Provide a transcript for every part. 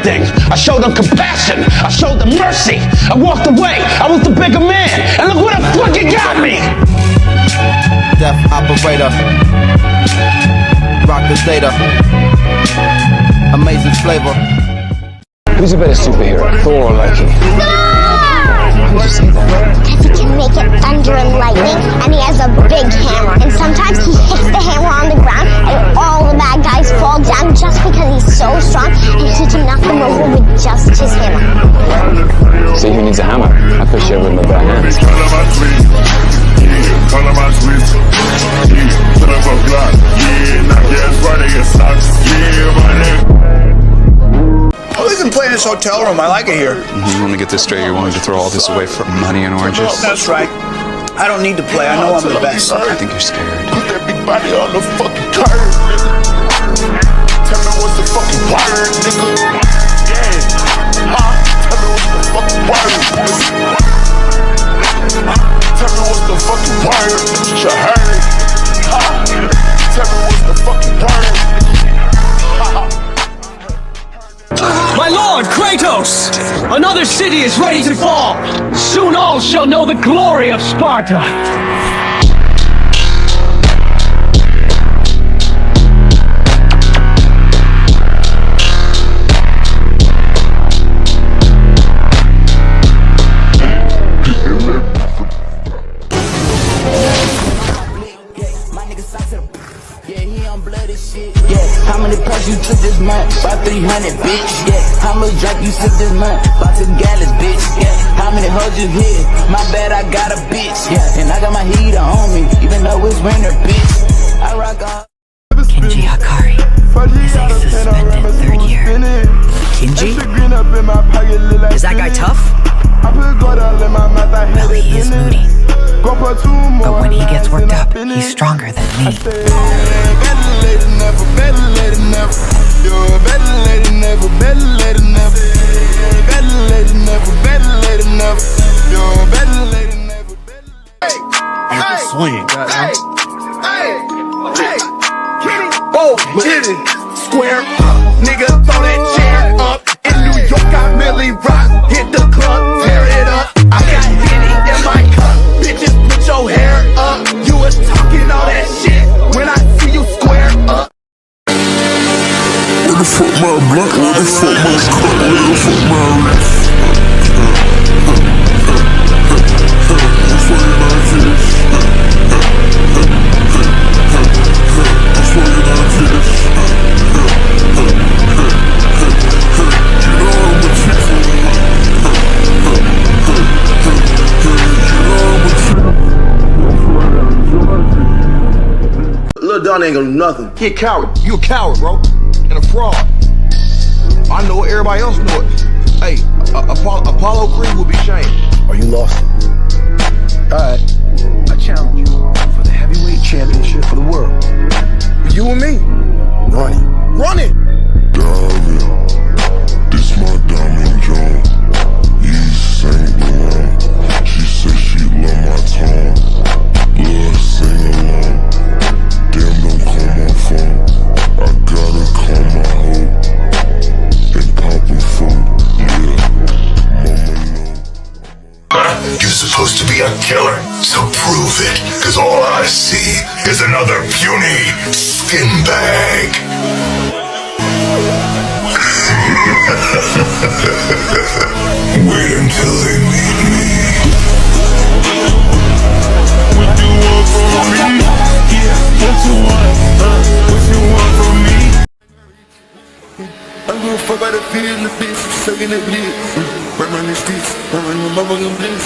everything. I showed them compassion. I showed them mercy. I walked away. I was the bigger man. And look what the fuck it got me. Deaf operator. Rock the data. Amazing flavor. Who's a better superhero, Thor or Loki? No! Why would you say that? Because he can make it thunder and lightning, and he has a big hammer. And sometimes he hits the hammer on the ground, and all the bad guys fall down just because he's so strong, and he can knock them over with just his hammer. See who needs a hammer? I push you over with my bare hands. Oh, we can play in this hotel room. I like it here. Let me get this straight. You're willing to throw all this away for money and oranges? That's right. I don't need to play. I know I'm the best. I think you're scared. Put that big body on the fucking curb. Tell me what's the fucking word, nigga. Yeah. Tell me what's the fucking word. Tell me what's the fucking word. You heard. Tell me what's the fucking word. My lord, Kratos! Another city is ready to fall! Soon all shall know the glory of Sparta! How many packs you took this month? About 300, bitch. Yeah. How much drink you took this month? About 2 gallons, bitch. Yeah. How many hugs you hit? My bad, I got a bitch. Yeah. And I got my heater on me, even though it's winter, bitch. I rock on. Kenji Hakari is a suspended 3rd year. Kenji? Is that guy tough? Well, he is moody. But when he gets worked up, he's stronger than me. Swing. Oh, get it. Square up. Nigga, throw that chair up. In New York, I merely rock. Hit the club, tear it up. I got Henny in my cup. Bitches, put your hair up. You was talking all that shit when I see you square up. Where the fuck my blunt? Where the fuck my cut? Where the fuck my wrist? Lil Don ain't gonna do nothing. He a coward. You a coward, bro. And a fraud. I know it. Everybody else know it. Hey, Apollo Creed will be shamed. Are you lost? Alright. I challenge you for the heavyweight championship for the world. You and me. Run it. Run it! Darling, this my diamond Joan. Yves Saint Laurent. She said she love my tone. Love sing along. Damn, don't call my phone. I gotta call my hoe. And pop a phone. Yeah, mama know. You're supposed to be a killer, so prove it. Cause all I see is another puny skin bag. Wait until they meet me. What you want from me? Yeah, what you want? What you want from me? I'm gonna fuck by the feeling, bitch. Sucking the bliss. Burn my sticks. Burn my motherfucking bliss.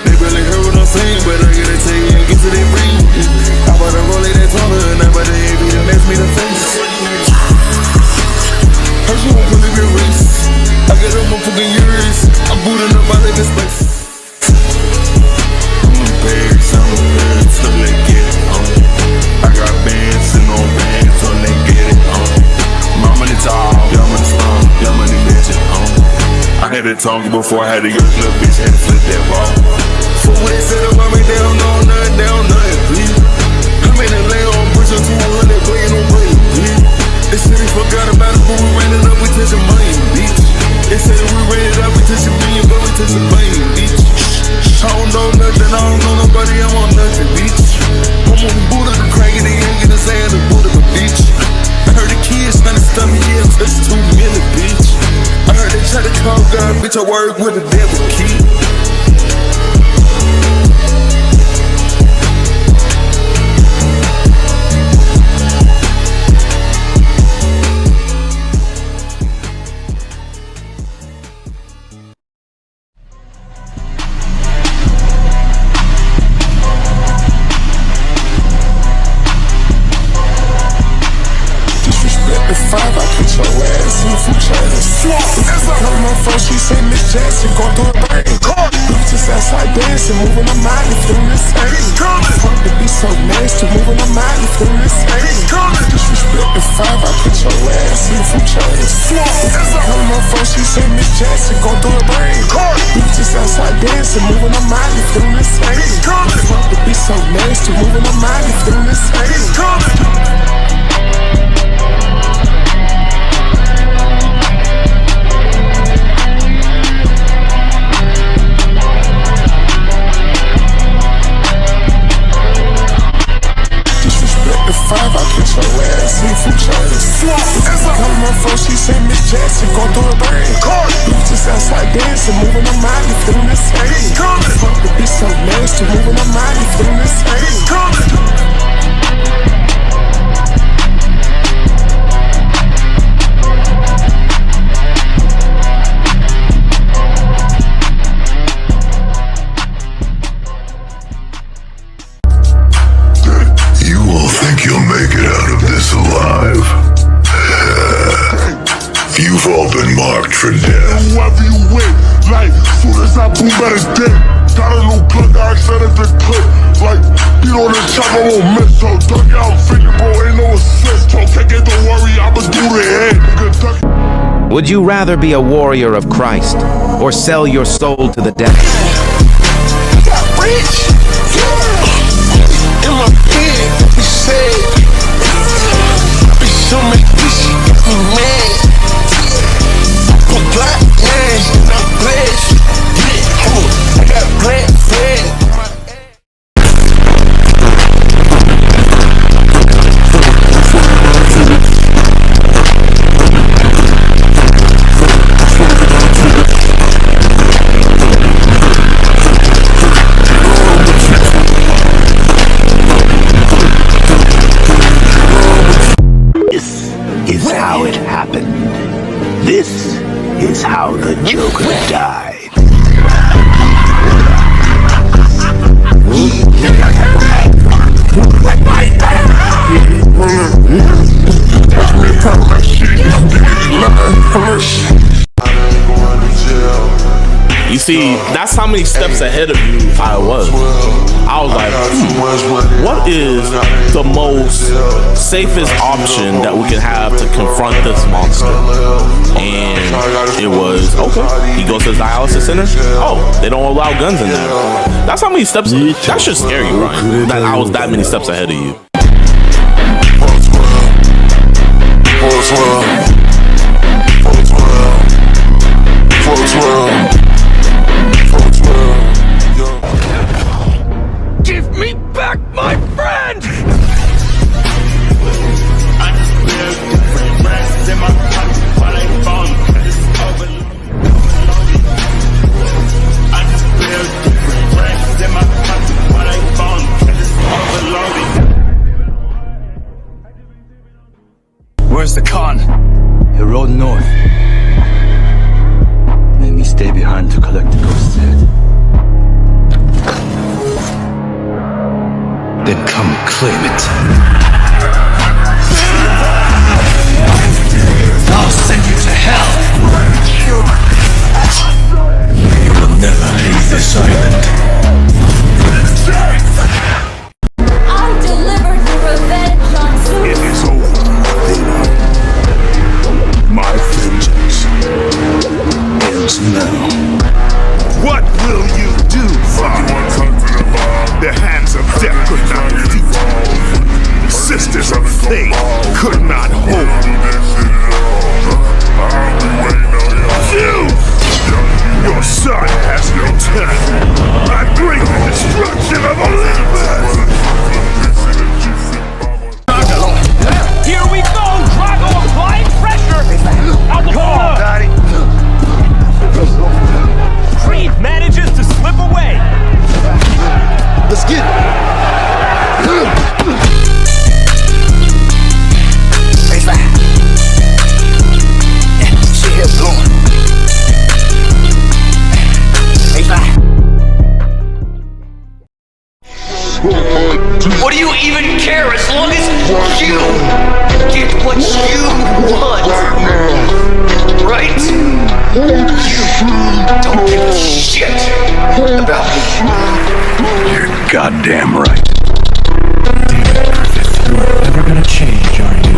They barely heard what I'm saying, but I gotta take it and get to their brain. I bought a roller that's taller, and I bought an AB to match me the face. I just won't put it in race. I got a motherfucking Urus. I'm booting up out of this place. I'm a bag, so they get it on. I got bands and no bands, so they get it on. My money tall, your money strong, your money legend on. I had that tongue before I had to use little bitch, had to flip that ball. So when they said about me, they don't know nothing, they don't know it, please. I made a lay on pushing 200, playing on money, please. They said they forgot about it, but we ran it up, we touching money, bitch. to work with the devil key. She say Miss Jackson gon' do it right. Bitches outside dancing, moving her mind, feeling the same. Fuck to be so nasty, moving her mind, feeling the same. Disrespect the 5, I put your ass in from chains. Come on phone, she say Miss Jackson gon' do it right. Bitches outside dancing, moving her mind, feeling the same. Fuck to be so nasty, moving her mind, feeling the same. I put your ass in from chains. Come on phone, she say Miss Jackson gon' do it right. Bitches outside dancing, moving her mind, feeling the same. Fuck to be so nasty, moving her mind, feeling the same. You'll make it out of this alive. You've all been marked for death. Whoever you with, like, soon as I boom at his dick, got a little gun that I set at the clip. Like, you know this chopper won't miss, so duck out, figure, bro, ain't no assist. So take it, don't worry, I'ma do the head. Would you rather be a warrior of Christ or sell your soul to the devil? I got rich, in my head, he said, I be so many bitches, I be mad. I'm black, man, and I'm blessed. I got black bread. Is how it happened. This is how the Joker died. You see, that's how many steps ahead of you I was. I was like, what is the most safest option that we can have to confront this monster? And it was, okay, he goes to the dialysis center. Oh, they don't allow guns in there. That's how many steps. That should scare you, Ryan. That I was that many steps ahead of you. Give me back my friend! Where's the con? He rode north. Made me stay behind to collect the ghost's head. Then come claim it. I'll send you to hell. You will never leave this island. I delivered the revenge on Zeus. It is over, Athena. My vengeance ends now. What will you do, Father? The hands of death could not defeat. The sisters of fate could not hold. Zeus! Your son has no turn. I bring the destruction of Olympus! Here we go! Drago applying pressure! Out the corner! As long as you get what you want, right? You don't give a shit about me. You're goddamn right. You're never gonna change, are you?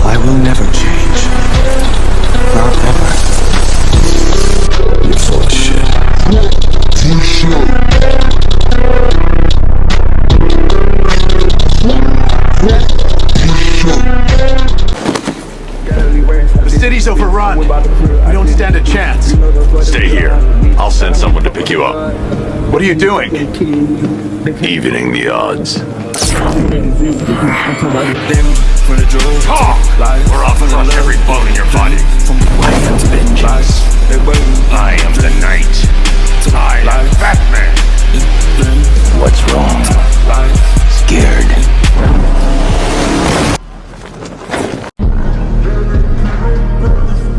I will never change. Not ever. You're full of shit. The city's overrun. We don't stand a chance. Stay here. I'll send someone to pick you up. What are you doing? Evening the odds. Talk! We're off and crush every bone in your body. I am the Knight. I am Batman. What's wrong? Scared.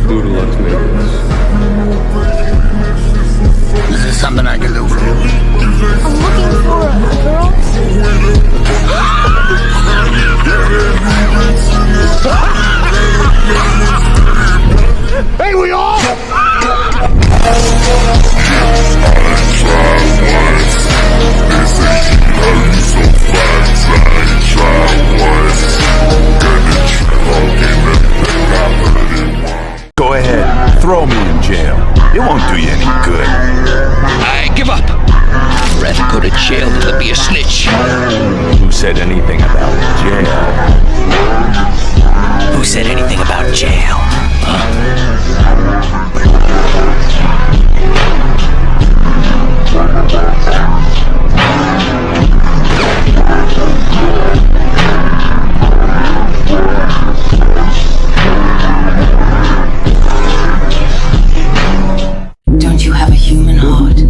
Who loves me? Is this something I can do for you? I'm looking for a girl. Hey, we all! Go ahead, throw me in jail. It won't do you any good. I give up. I'd rather go to jail than to be a snitch. Who said anything about jail? Who said anything about jail? Don't you have a human heart?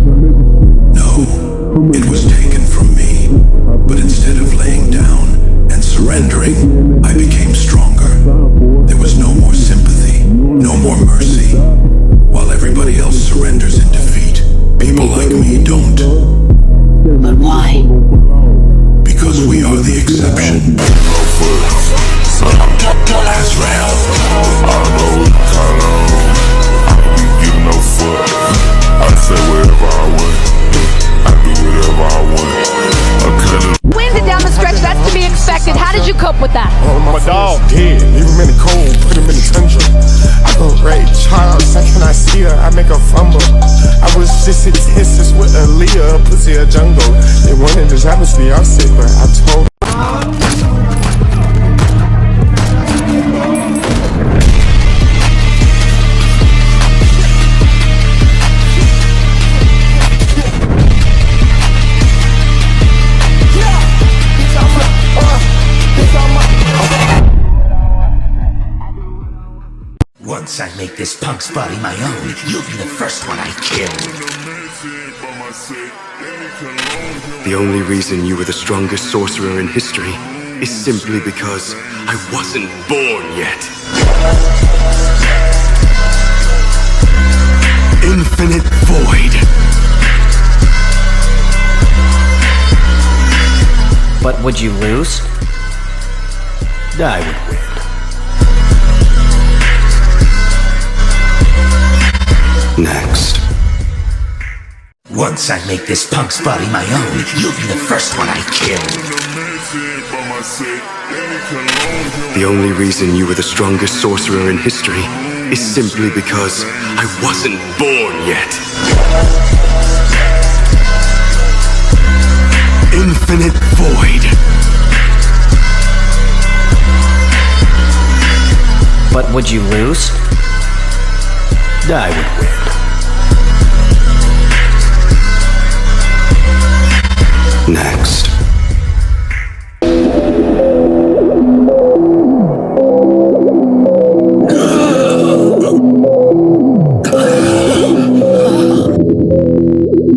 No, it was taken from me. But instead of laying down and surrendering, I became stronger. There was no more sympathy, no more mercy. While everybody else surrenders in defeat, people like me don't. But why? Because we are the exception. Azrael. Give no fuck. I say wherever I went. I do whatever I want. Wins it down the stretch, that's to be expected. How did you cope with that? My dog dead. Leave him in the cold, put him in the tundra. I go Ray Charles, second I see her, I make her fumble. I was just a test with Aaliyah, pussy a jungle. They wanted to travesty, I'm sick, but I told Once I make this punk's body my own, you'll be the first one I kill. The only reason you were the strongest sorcerer in history is simply because I wasn't born yet. Infinite Void. But would you lose? I would win. Next. Once I make this punk's body my own, you'll be the first one I kill. The only reason you were the strongest sorcerer in history is simply because I wasn't born yet. Infinite Void. But would you lose? I would win. Next.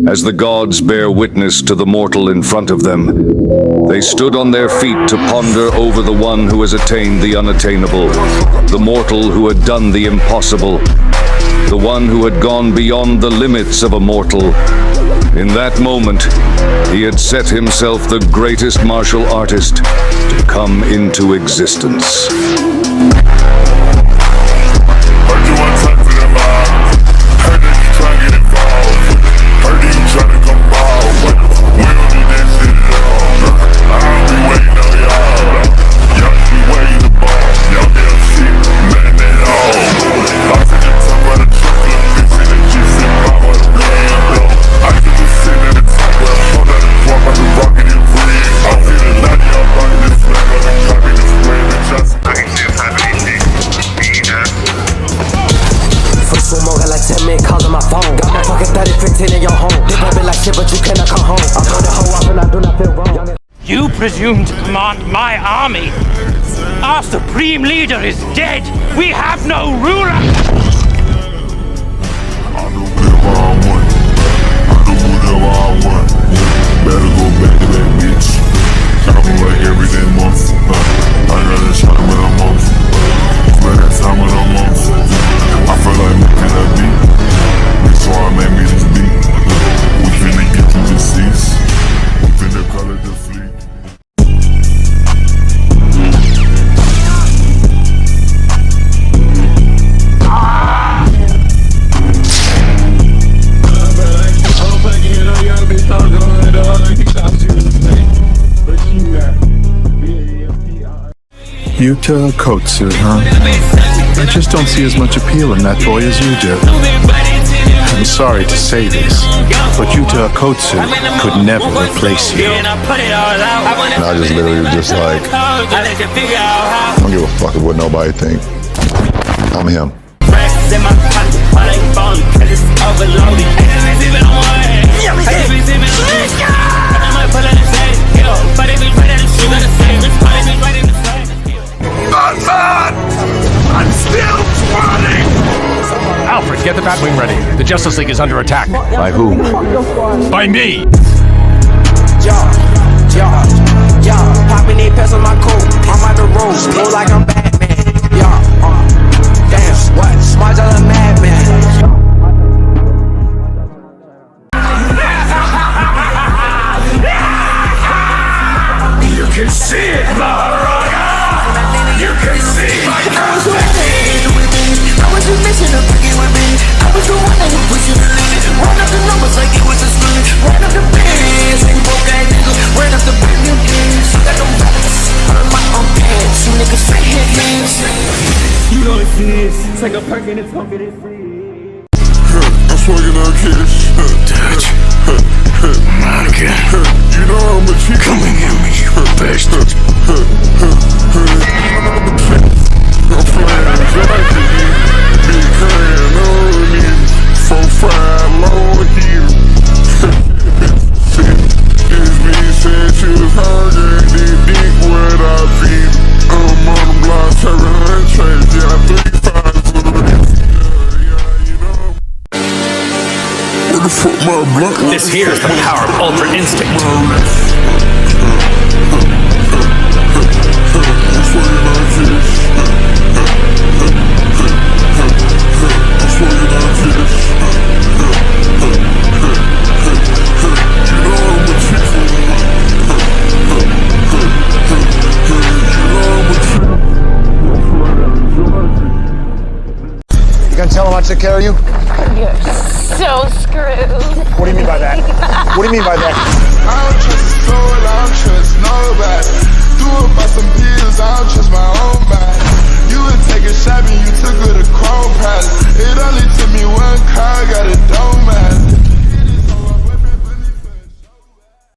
As the gods bear witness to the mortal in front of them, they stood on their feet to ponder over the one who has attained the unattainable, the mortal who had done the impossible, the one who had gone beyond the limits of a mortal, In that moment, he had set himself the greatest martial artist to come into existence. You presume to command my army? Our supreme leader is dead! We have no ruler! I do whatever I want. I do whatever I want. Better go back to that bitch. I do like every day month. I got a shot when I'm off. Spend that time when I'm off. I feel like making a beat. That's why I made me this beat. We finna get through the seas. We finna call it the fleet. Yuta Kotsu, huh? I just don't see as much appeal in that boy as you do. I'm sorry to say this, but Yuta Kotsu could never replace you. And I just literally just like, I don't give a fuck what nobody think. I'm him. I'm still running! Alfred, get the Batwing ready. The Justice League is under attack. By who? By me! Popping these pests on my coat. I'm on the road, feel like I'm Batman. Damn, what? Smart as a madman. You can see it, motherfucker! You can see my conflict! I was just missing a fucking with me. I was the one that was pushing the limit. Run up the numbers like it was a sprint. Run up the bands, ain't broke ass niggas. Ran up the brand new games. Got them rabbits on my own pants. You niggas fake headbands. You know it's this. Take a perk and it's gonna get it free. I'm swinging on kids. Dutch. Monica. You know I'm a chick. Come and get me, you bastard. I'm flying jacket, big can on him, 4-5 low heel. This bitch said she was hungry, did dick what I feed. I'm on the block, serving her trays, yeah, 3-5 for the yeah, you know. What the fuck, my blunt? This here is the power of Ultra Instinct. You gonna tell him I took care of you? You're so screwed. What do you mean by that? What do you mean by that? I'll just throw it